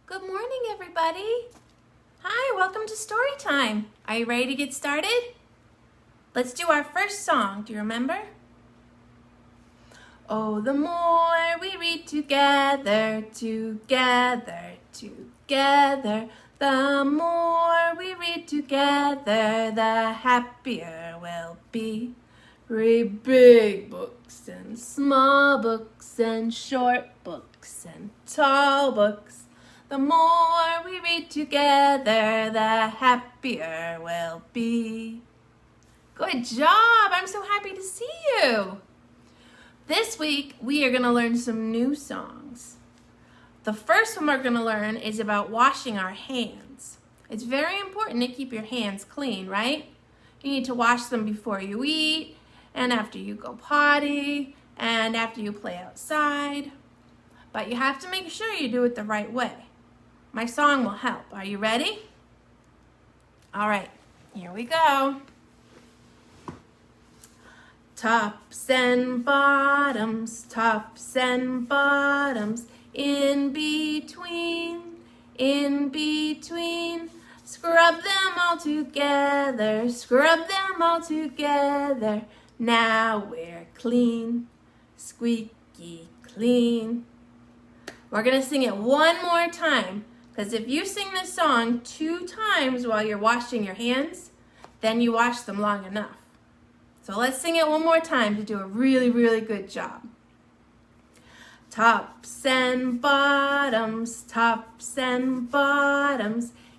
Good morning, everybody. Hi, welcome to story time. Are you ready to get started? Let's do our first song. Do you remember? Oh, the more we read together, together, together, the more we read together, the happier we'll be. Read big books and small books and short books and tall books. The more we read together, the happier we'll be. Good job! I'm so happy to see you. This week, we are going to learn some new songs. The first one we're going to learn is about washing our hands. It's very important to keep your hands clean, right? You need to wash them before you eat, and after you go potty, and after you play outside. But you have to make sure you do it the right way. My song will help. Are you ready? All right, here we go. Tops and bottoms, in between, scrub them all together, now we're clean, squeaky clean. We're gonna sing it one more time, because if you sing this song 2 times while you're washing your hands, then you wash them long enough. So let's sing it one more time to do a really, really good job. Tops and bottoms,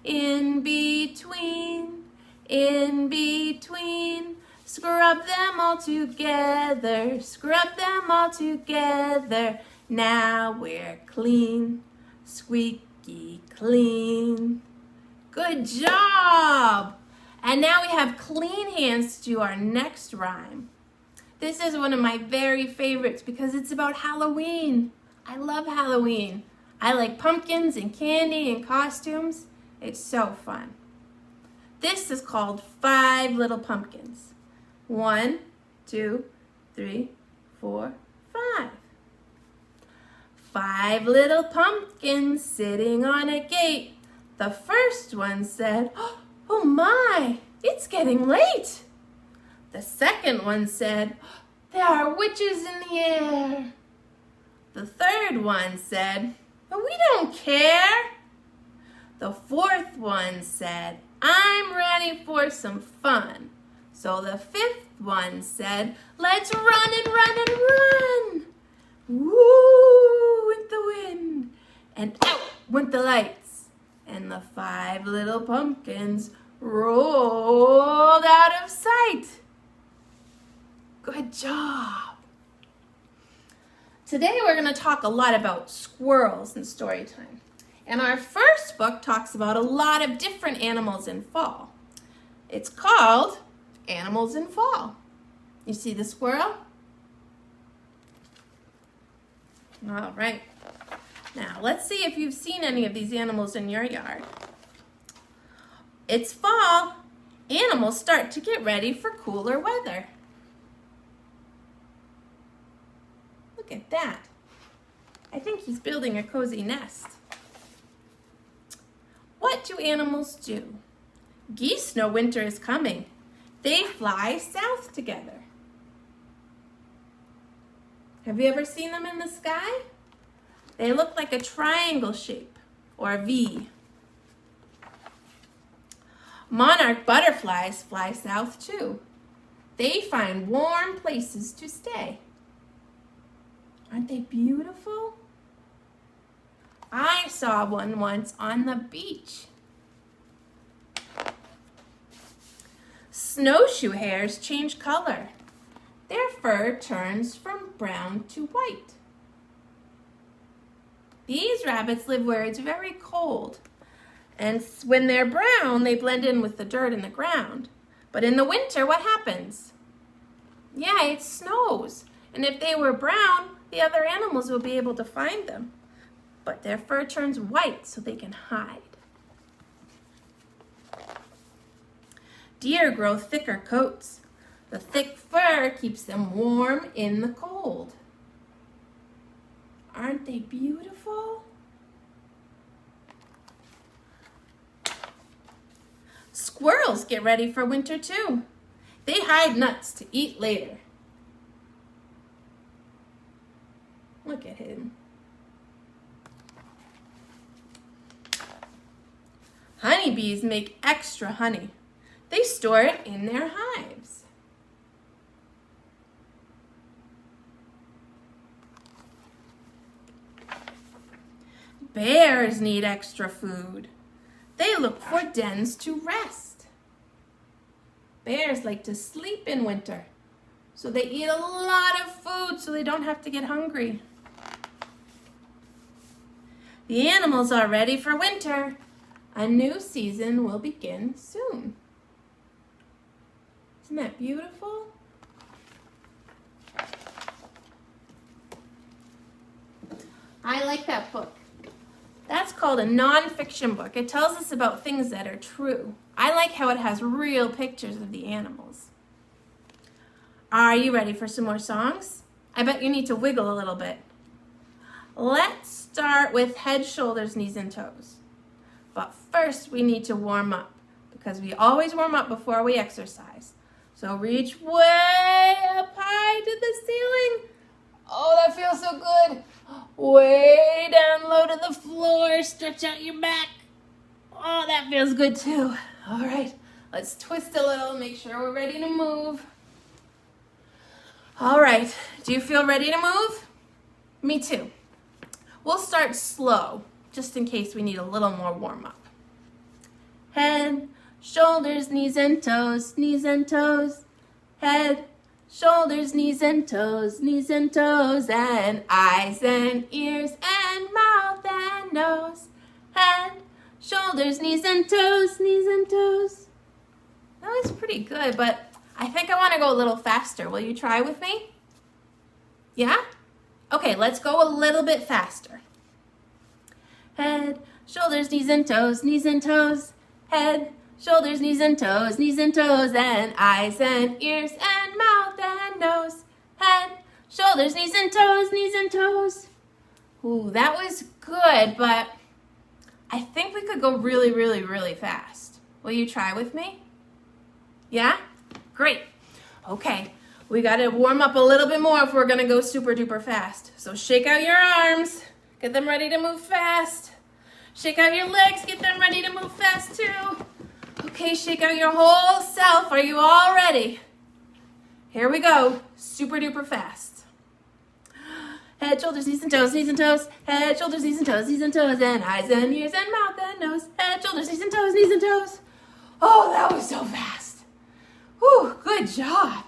in between, scrub them all together, now we're clean, squeaky clean. Good job! And now we have clean hands to do our next rhyme. This is one of my very favorites because it's about Halloween. I love Halloween. I like pumpkins and candy and costumes. It's so fun. This is called 5 Little Pumpkins. 1, 2, 3, 4, 5. 5 little pumpkins sitting on a gate. The first one said, "Oh my, it's getting late." The second one said, "There are witches in the air." The third one said, "But we don't care." The fourth one said, "I'm ready for some fun." So the fifth one said, "Let's run and run and run." Woo went the wind, and out went the lights, and the 5 little pumpkins rolled out of sight. Good job. Today we're going to talk a lot about squirrels in story time. And our first book talks about a lot of different animals in fall. It's called Animals in Fall. You see the squirrel? All right. Now let's see if you've seen any of these animals in your yard. It's fall. Animals start to get ready for cooler weather. Look at that. I think he's building a cozy nest. What do animals do? Geese know winter is coming. They fly south together. Have you ever seen them in the sky? They look like a triangle shape or a V. Monarch butterflies fly south too. They find warm places to stay. Aren't they beautiful? I saw one once on the beach. Snowshoe hares change color. Their fur turns from brown to white. These rabbits live where it's very cold. And when they're brown, they blend in with the dirt in the ground. But in the winter, what happens? Yeah, it snows. And if they were brown, the other animals would be able to find them. But their fur turns white so they can hide. Deer grow thicker coats. The thick fur keeps them warm in the cold. Aren't they beautiful? Squirrels get ready for winter too. They hide nuts to eat later. Look at him. Honeybees make extra honey. They store it in their hives. Bears need extra food. They look for dens to rest. Bears like to sleep in winter, so they eat a lot of food so they don't have to get hungry. The animals are ready for winter. A new season will begin soon. Isn't that beautiful? I like that book. That's called a nonfiction book. It tells us about things that are true. I like how it has real pictures of the animals. Are you ready for some more songs? I bet you need to wiggle a little bit. Let's start with head, shoulders, knees, and toes. But first we need to warm up because we always warm up before we exercise. So reach way up high to the ceiling. Oh, that feels so good. Way down low to the floor. Stretch out your back. Oh, that feels good too. All right, let's twist a little, make sure we're ready to move. All right, do you feel ready to move? Me too. We'll start slow, just in case we need a little more warm-up. Head, shoulders, knees and toes, knees and toes. Head, shoulders, knees and toes, and eyes and ears and mouth and nose. Head, shoulders, knees and toes, knees and toes. That was pretty good, but I think I want to go a little faster. Will you try with me? Yeah? Okay, let's go a little bit faster. Head, shoulders, knees and toes, head, shoulders, knees and toes, and eyes and ears and mouth and nose. Head, shoulders, knees and toes. Ooh, that was good, but I think we could go really, really, really fast. Will you try with me? Yeah? Great. Okay, we got to warm up a little bit more if we're going to go super duper fast. So shake out your arms. Get them ready to move fast. Shake out your legs. Get them ready to move fast too. Okay, shake out your whole self. Are you all ready? Here we go. Super duper fast. Head, shoulders, knees and toes, head, shoulders, knees and toes, and eyes and ears and mouth and nose. Head, shoulders, knees and toes. Oh, that was so fast. Whew, good job.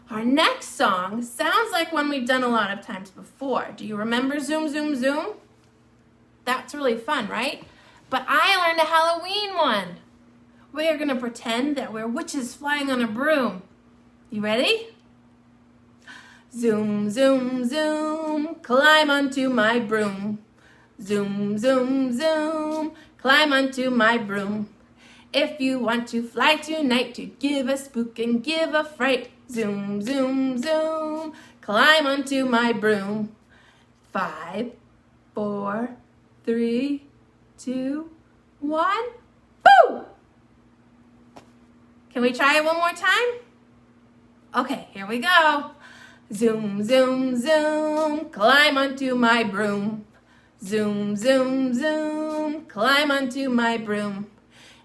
Our next song sounds like one we've done a lot of times before. Do you remember Zoom, Zoom, Zoom? That's really fun, right? But I learned a Halloween one. We are going to pretend that we're witches flying on a broom. You ready? Zoom, zoom, zoom, climb onto my broom. Zoom, zoom, zoom, climb onto my broom. If you want to fly tonight to give a spook and give a fright, zoom, zoom, zoom, climb onto my broom. 5, 4, 3, 2, 1, boo! Can we try it one more time? Okay, here we go. Zoom, zoom, zoom, climb onto my broom. Zoom, zoom, zoom, climb onto my broom.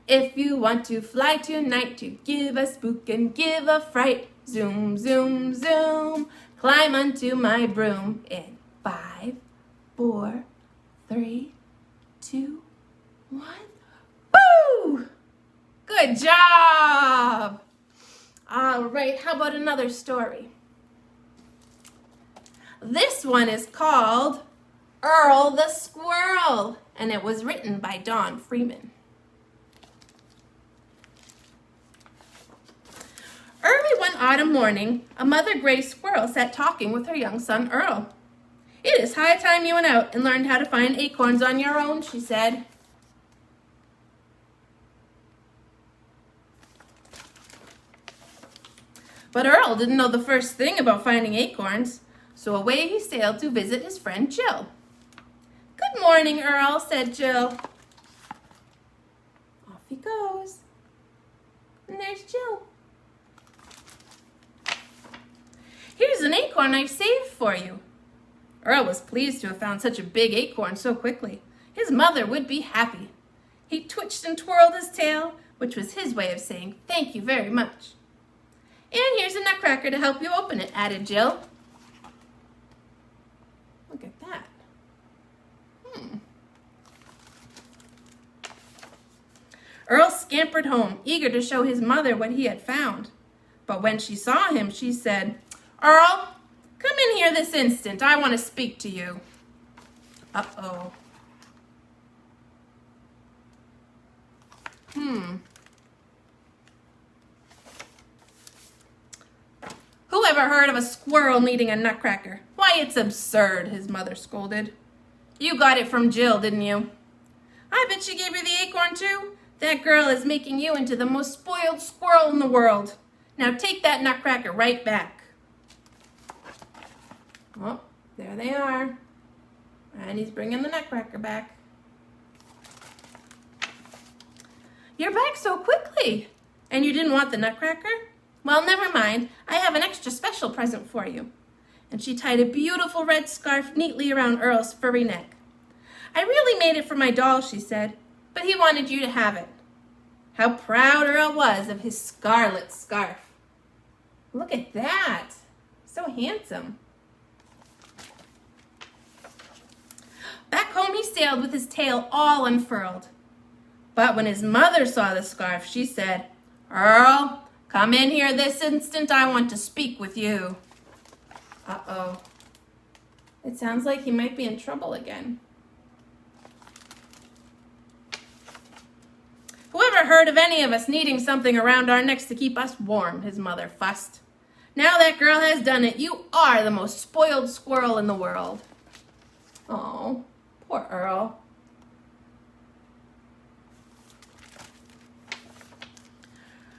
If you want to fly tonight to give a spook and give a fright, zoom, zoom, zoom, climb onto my broom. In 5, 4, 3, 2, 1, boo! Good job! All right, how about another story? This one is called Earl the Squirrel, and it was written by Don Freeman. Early one autumn morning, a mother gray squirrel sat talking with her young son Earl. "It is high time you went out and learned how to find acorns on your own," she said. But Earl didn't know the first thing about finding acorns, so away he sailed to visit his friend Jill. "Good morning, Earl," said Jill. Off he goes. And there's Jill. Here's an acorn I've saved for you. Earl was pleased to have found such a big acorn so quickly. His mother would be happy. He twitched and twirled his tail, which was his way of saying thank you very much. And here's a nutcracker to help you open it, added Jill. Look at that. Earl scampered home, eager to show his mother what he had found. But when she saw him, she said, "Earl, come in here this instant. I want to speak to you." Uh-oh. Who ever heard of a squirrel needing a nutcracker? Why, it's absurd, his mother scolded. You got it from Jill, didn't you? I bet she gave you the acorn too. That girl is making you into the most spoiled squirrel in the world. Now take that nutcracker right back. Oh, there they are. And he's bringing the nutcracker back. You're back so quickly. And you didn't want the nutcracker? Well, never mind. I have an extra special present for you. And she tied a beautiful red scarf neatly around Earl's furry neck. I really made it for my doll, she said, but he wanted you to have it. How proud Earl was of his scarlet scarf. Look at that. So handsome. Back home he sailed with his tail all unfurled. But when his mother saw the scarf, she said, "Earl, come in here this instant. I want to speak with you." Uh-oh. It sounds like he might be in trouble again. Whoever heard of any of us needing something around our necks to keep us warm, his mother fussed. Now that girl has done it, you are the most spoiled squirrel in the world. Oh, poor Earl.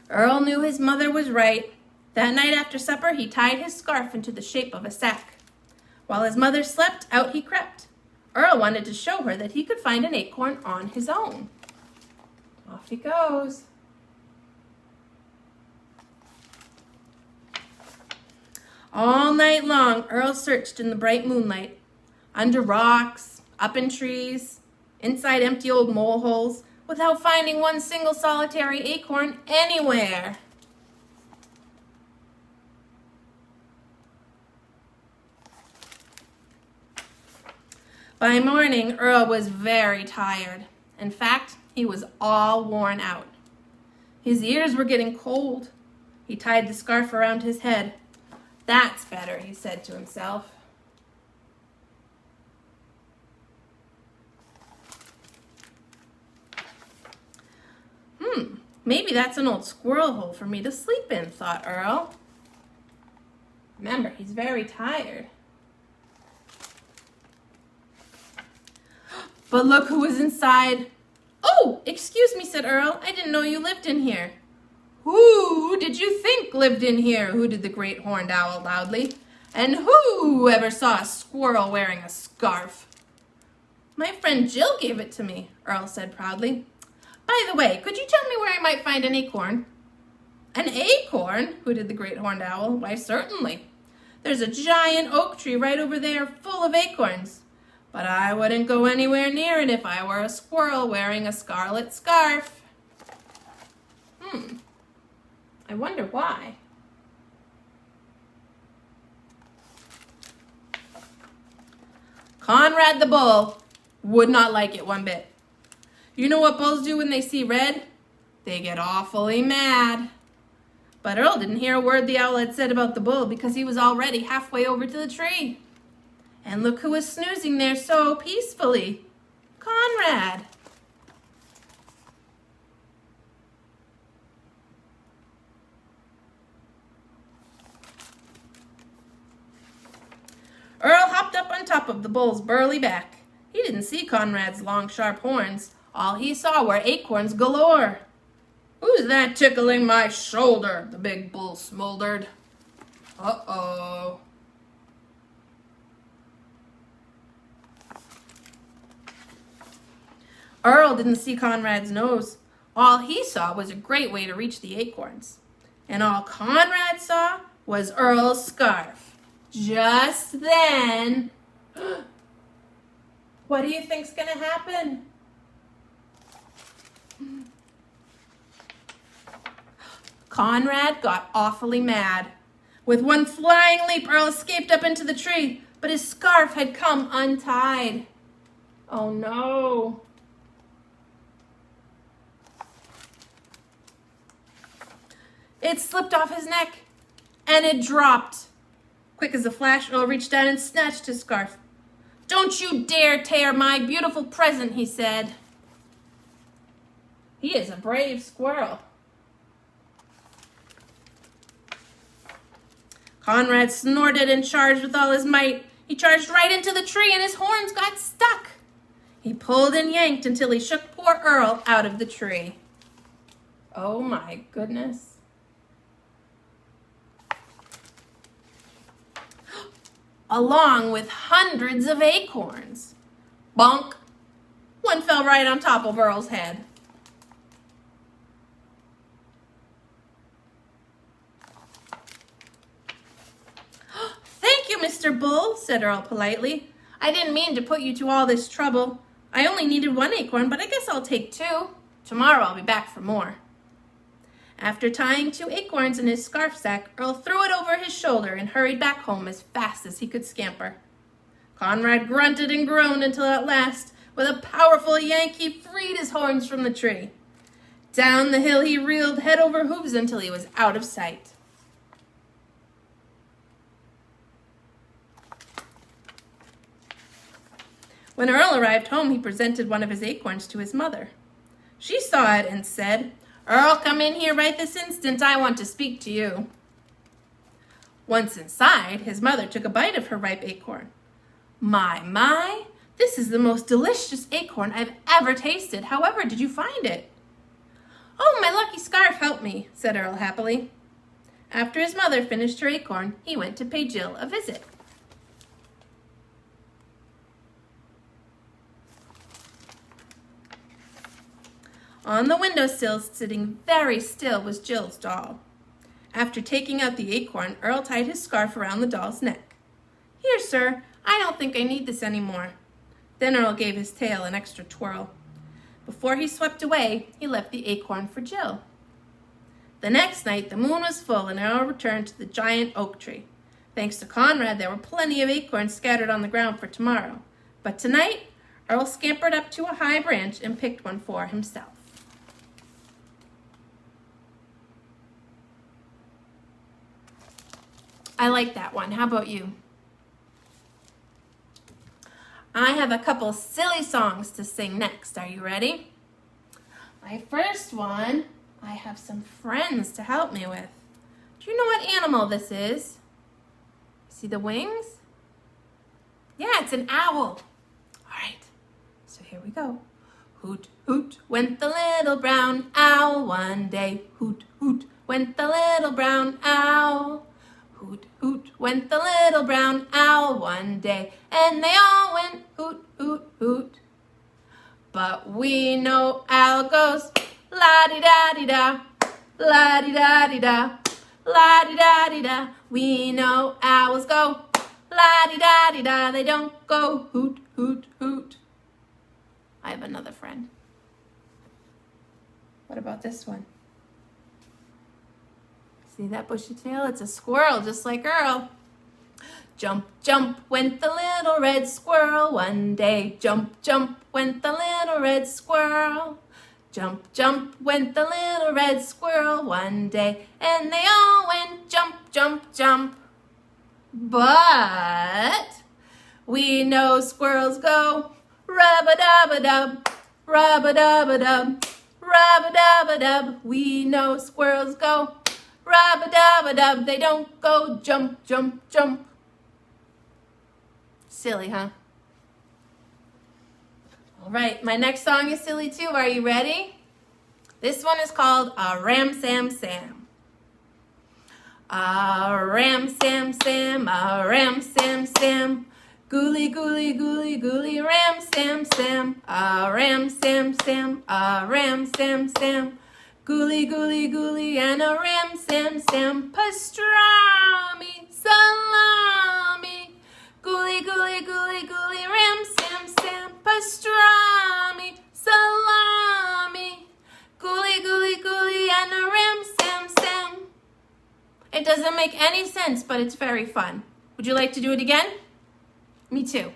Earl knew his mother was right. That night after supper, he tied his scarf into the shape of a sack. While his mother slept, out he crept. Earl wanted to show her that he could find an acorn on his own. Off he goes. All night long, Earl searched in the bright moonlight, under rocks, up in trees, inside empty old mole holes, without finding one single solitary acorn anywhere. By morning, Earl was very tired. In fact, he was all worn out. His ears were getting cold. He tied the scarf around his head. That's better, he said to himself. Maybe that's an old squirrel hole for me to sleep in, thought Earl. Remember, he's very tired. But look who was inside. "Oh, excuse me," said Earl. "I didn't know you lived in here." "Who did you think lived in here?" hooted the great horned owl loudly. "And who ever saw a squirrel wearing a scarf?" "My friend Jill gave it to me," Earl said proudly. "By the way, could you tell me where I might find an acorn?" "An acorn?" hooted the great horned owl. "Why, certainly. There's a giant oak tree right over there full of acorns. But I wouldn't go anywhere near it if I were a squirrel wearing a scarlet scarf." I wonder why. Conrad the bull would not like it one bit. You know what bulls do when they see red? They get awfully mad. But Earl didn't hear a word the owl had said about the bull because he was already halfway over to the tree. And look who was snoozing there so peacefully. Conrad. Earl hopped up on top of the bull's burly back. He didn't see Conrad's long, sharp horns. All he saw were acorns galore. "Who's that tickling my shoulder?" the big bull smoldered. Uh-oh. Earl didn't see Conrad's nose. All he saw was a great way to reach the acorns. And all Conrad saw was Earl's scarf. Just then, what do you think's gonna happen? Conrad got awfully mad. With one flying leap, Earl escaped up into the tree, but his scarf had come untied. Oh no. It slipped off his neck, and it dropped. Quick as a flash, Earl reached down and snatched his scarf. "Don't you dare tear my beautiful present," he said. He is a brave squirrel. Conrad snorted and charged with all his might. He charged right into the tree, and his horns got stuck. He pulled and yanked until he shook poor Earl out of the tree. Oh my goodness. Along with hundreds of acorns. Bonk! One fell right on top of Earl's head. "Thank you, Mr. Bull," said Earl politely. "I didn't mean to put you to all this trouble. I only needed one acorn, but I guess I'll take two. Tomorrow I'll be back for more." After tying 2 acorns in his scarf sack, Earl threw it over his shoulder and hurried back home as fast as he could scamper. Conrad grunted and groaned until at last, with a powerful yank, he freed his horns from the tree. Down the hill he reeled head over hooves until he was out of sight. When Earl arrived home, he presented one of his acorns to his mother. She saw it and said, "Earl, come in here right this instant. I want to speak to you." Once inside, his mother took a bite of her ripe acorn. My, this is the most delicious acorn I've ever tasted. However did you find it?" "Oh, my lucky scarf helped me," said Earl happily. After his mother finished her acorn, he went to pay Jill a visit. On the windowsill, sitting very still, was Jill's doll. After taking out the acorn, Earl tied his scarf around the doll's neck. "Here, sir, I don't think I need this anymore." Then Earl gave his tail an extra twirl. Before he swept away, he left the acorn for Jill. The next night, the moon was full, and Earl returned to the giant oak tree. Thanks to Conrad, there were plenty of acorns scattered on the ground for tomorrow. But tonight, Earl scampered up to a high branch and picked one for himself. I like that one. How about you? I have a couple silly songs to sing next. Are you ready? My first one, I have some friends to help me with. Do you know what animal this is? See the wings? Yeah, it's an owl. All right, so here we go. Hoot, hoot, went the little brown owl one day. Hoot, hoot, went the little brown owl. Hoot, hoot, went the little brown owl one day, and they all went hoot, hoot, hoot. But we know owl goes la-di-da-di-da, la-di-da-di-da, la-di-da-di-da. We know owls go la-di-da-di-da, they don't go hoot, hoot, hoot. I have another friend. What about this one? See that bushy tail? It's a squirrel, just like Earl. Jump, jump, went the little red squirrel one day. Jump, jump, went the little red squirrel. Jump, jump, went the little red squirrel one day. And they all went jump, jump, jump. But we know squirrels go rub-a-dub-a-dub, rub-a-dub-a-dub, rub-a-dub-a-dub. We know squirrels go rub-a-dub-a-dub, they don't go jump, jump, jump. Silly, huh? All right, my next song is silly too. Are you ready? This one is called A Ram Sam Sam. A ram sam sam, a ram sam sam, Gooly, gooly, gooly, gooly, ram, sam, sam. A ram, sam, sam. A ram, sam, sam. Gooly, gooly, gooly, and a ram, sam, sam. Pastrami, salami. Gooly, gooly, gooly, gooly, ram, sam, sam. Pastrami, salami. Gooly, gooly, gooly, and a ram, sam, sam. It doesn't make any sense, but it's very fun. Would you like to do it again? Me too.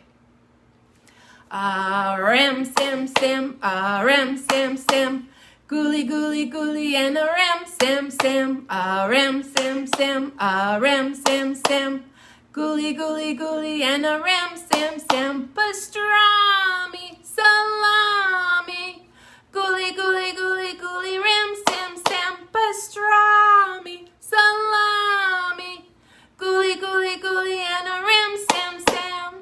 Ram, sam, sam. Ram, sam, sam. Gooly, gooly, gooly, and a ram, sam, sam. A ram, sam, sam. A ram, sam, sam. Gooly, gooly, gooly, and a ram, sam, sam. Pastrami, salami. Gooly, gooly, gooly, gooly, ram, sam, sam. Pastrami, salami. Gooly, gooly, gooly, and a ram, sam, sam.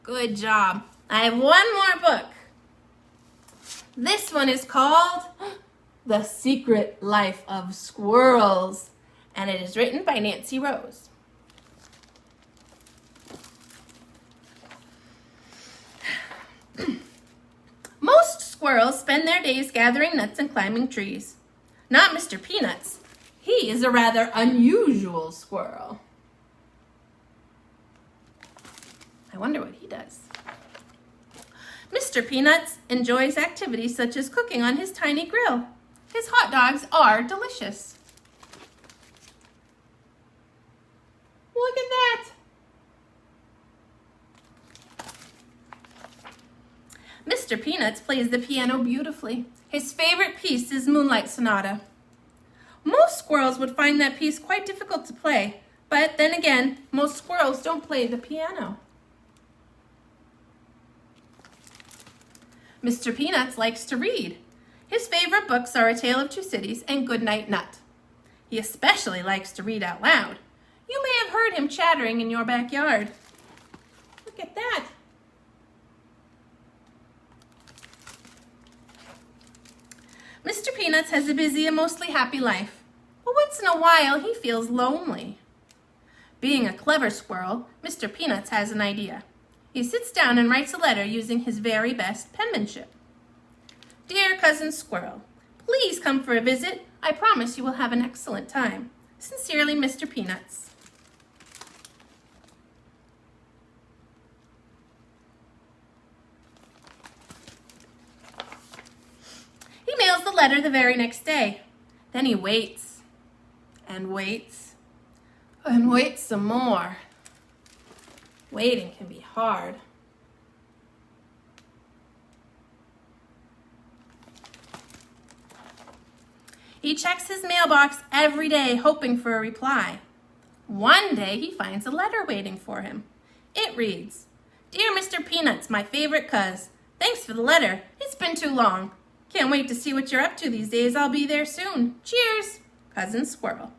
Good job. I have one more book. This one is called The Secret Life of Squirrels, and it is written by Nancy Rose. Most squirrels spend their days gathering nuts and climbing trees. Not Mr. Peanuts. He is a rather unusual squirrel. I wonder what he does. Mr. Peanuts enjoys activities such as cooking on his tiny grill. His hot dogs are delicious. Look at that. Mr. Peanuts plays the piano beautifully. His favorite piece is Moonlight Sonata. Most squirrels would find that piece quite difficult to play, but then again, most squirrels don't play the piano. Mr. Peanuts likes to read. His favorite books are A Tale of Two Cities and Goodnight Nut. He especially likes to read out loud. You may have heard him chattering in your backyard. Look at that. Mr. Peanuts has a busy and mostly happy life, but once in a while he feels lonely. Being a clever squirrel, Mr. Peanuts has an idea. He sits down and writes a letter using his very best penmanship. Dear Cousin Squirrel, please come for a visit. I promise you will have an excellent time. Sincerely, Mr. Peanuts. He mails the letter the very next day. Then he waits and waits and waits some more. Waiting can be hard. He checks his mailbox every day, hoping for a reply. One day, he finds a letter waiting for him. It reads, Dear Mr. Peanuts, my favorite cuz, thanks for the letter. It's been too long. Can't wait to see what you're up to these days. I'll be there soon. Cheers, Cousin Squirrel.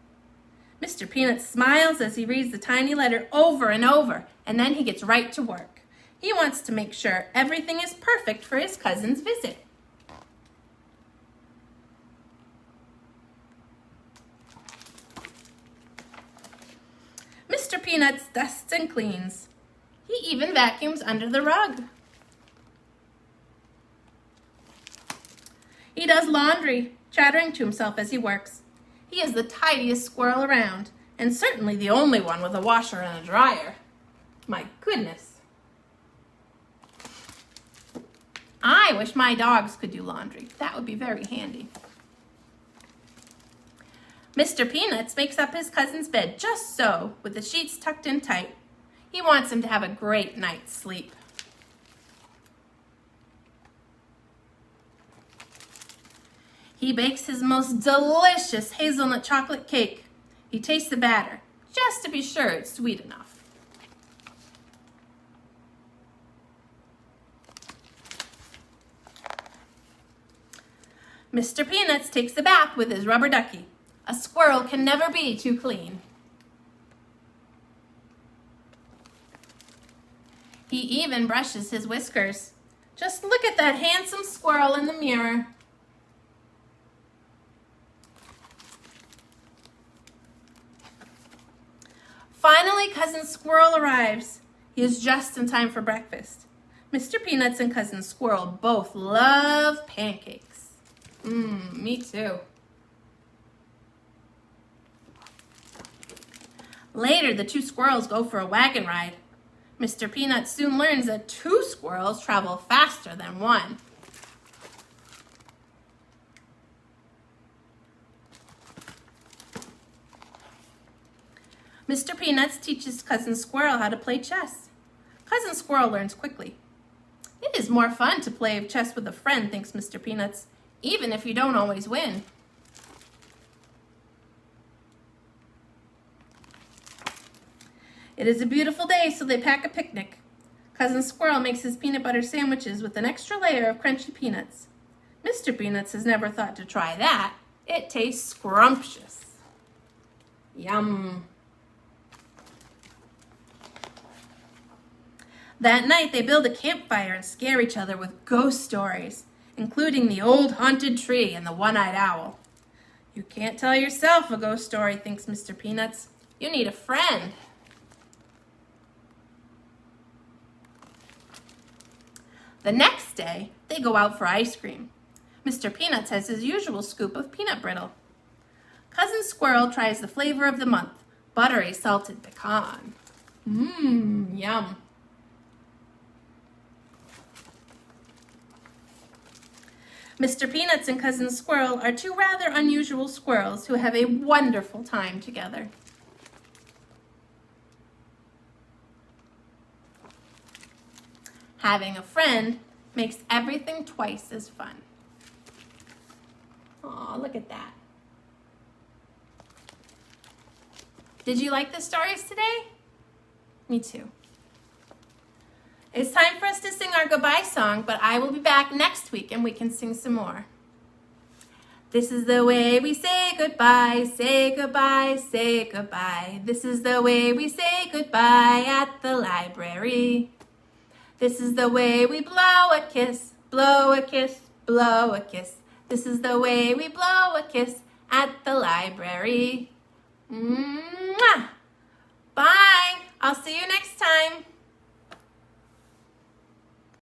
Mr. Peanuts smiles as he reads the tiny letter over and over, and then he gets right to work. He wants to make sure everything is perfect for his cousin's visit. Mr. Peanuts dusts and cleans. He even vacuums under the rug. He does laundry, chattering to himself as he works. He is the tidiest squirrel around, and certainly the only one with a washer and a dryer. My goodness. I wish my dogs could do laundry. That would be very handy. Mr. Peanuts makes up his cousin's bed just so, with the sheets tucked in tight. He wants him to have a great night's sleep. He bakes his most delicious hazelnut chocolate cake. He tastes the batter, just to be sure it's sweet enough. Mr. Peanuts takes a bath with his rubber ducky. A squirrel can never be too clean. He even brushes his whiskers. Just look at that handsome squirrel in the mirror. Finally, Cousin Squirrel arrives. He is just in time for breakfast. Mr. Peanuts and Cousin Squirrel both love pancakes. Me too. Later, the two squirrels go for a wagon ride. Mr. Peanuts soon learns that two squirrels travel faster than one. Mr. Peanuts teaches Cousin Squirrel how to play chess. Cousin Squirrel learns quickly. It is more fun to play chess with a friend, thinks Mr. Peanuts, even if you don't always win. It is a beautiful day, so they pack a picnic. Cousin Squirrel makes his peanut butter sandwiches with an extra layer of crunchy peanuts. Mr. Peanuts has never thought to try that. It tastes scrumptious. Yum. That night, they build a campfire and scare each other with ghost stories, including the old haunted tree and the one-eyed owl. You can't tell yourself a ghost story, thinks Mr. Peanuts. You need a friend. The next day, they go out for ice cream. Mr. Peanuts has his usual scoop of peanut brittle. Cousin Squirrel tries the flavor of the month, buttery salted pecan. Yum. Mr. Peanuts and Cousin Squirrel are two rather unusual squirrels who have a wonderful time together. Having a friend makes everything twice as fun. Aw, look at that. Did you like the stories today? Me too. It's time for us to sing our goodbye song, but I will be back next week and we can sing some more. This is the way we say goodbye, say goodbye, say goodbye. This is the way we say goodbye at the library. This is the way we blow a kiss, blow a kiss, blow a kiss. This is the way we blow a kiss at the library. Mwah! Bye! I'll see you next time.